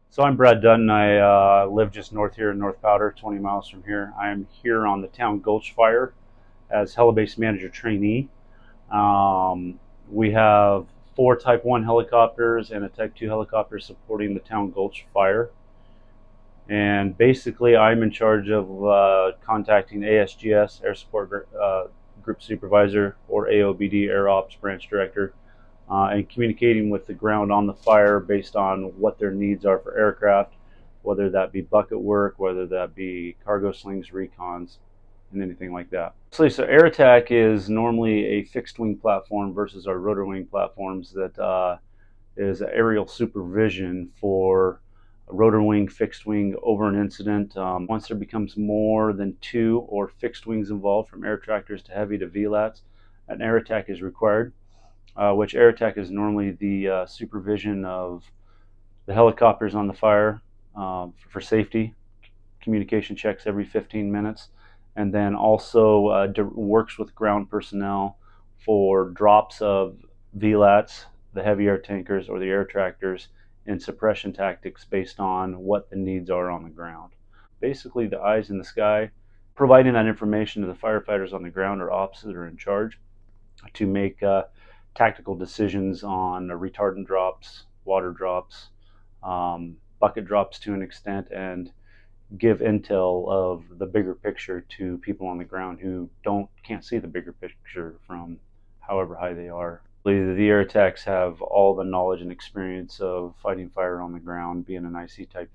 So I'm Brad Dunten. I live just north here in North Powder, 20 miles from here. I am here on the town Gulch Fire as helibase manager trainee. We have 4 Type 1 helicopters and a Type 2 helicopter supporting the town Gulch Fire. And basically, I'm in charge of contacting ASGS, Air Support Group Supervisor, or AOBD, Air Ops Branch Director, and communicating with the ground on the fire based on what their needs are for aircraft, whether that be bucket work, whether that be cargo slings, recons, and anything like that. So Air Attack is normally a fixed wing platform versus our rotor wing platforms that is aerial supervision for a rotor wing, fixed wing over an incident. Once there becomes more than 2 or fixed wings involved, from air tractors to heavy to VLATs, an air attack is required, which air attack is normally the supervision of the helicopters on the fire for safety, communication checks every 15 minutes, and then also works with ground personnel for drops of VLATs, the heavy air tankers or the air tractors, and suppression tactics based on what the needs are on the ground. Basically, the eyes in the sky, providing that information to the firefighters on the ground or ops that are in charge to make tactical decisions on retardant drops, water drops, bucket drops to an extent, and give intel of the bigger picture to people on the ground who can't see the bigger picture from however high they are. The air attacks have all the knowledge and experience of fighting fire on the ground, being an IC Type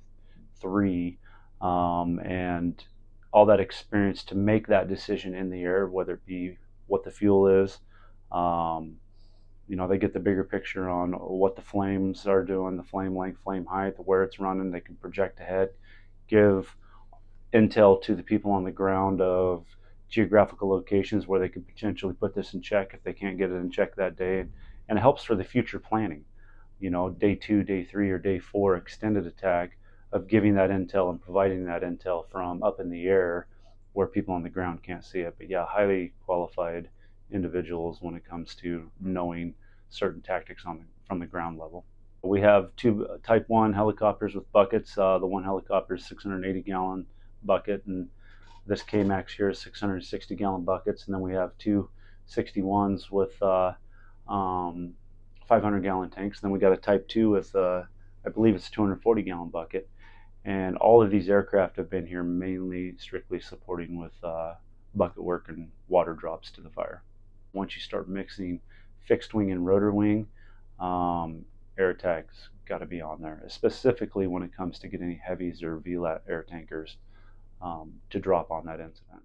3, and all that experience to make that decision in the air, whether it be what the fuel is. They get the bigger picture on what the flames are doing, the flame length, flame height, where it's running. They can project ahead, give intel to the people on the ground of geographical locations where they could potentially put this in check if they can't get it in check that day. And it helps for the future planning, day 2, day 3, or day 4 extended attack, of giving that intel and providing that intel from up in the air where people on the ground can't see it. But yeah, highly qualified individuals when it comes to knowing certain tactics from the ground level. We have 2 Type 1 helicopters with buckets. The one helicopter is 680-gallon bucket, and this K-Max here is 660-gallon buckets. And then we have 2 61s with 500-gallon tanks. And then we got a Type 2 with, I believe it's a 240-gallon bucket. And all of these aircraft have been here mainly strictly supporting with bucket work and water drops to the fire. Once you start mixing fixed wing and rotor wing, air attacks got to be on there, specifically when it comes to getting heavies or VLAT air tankers to drop on that incident.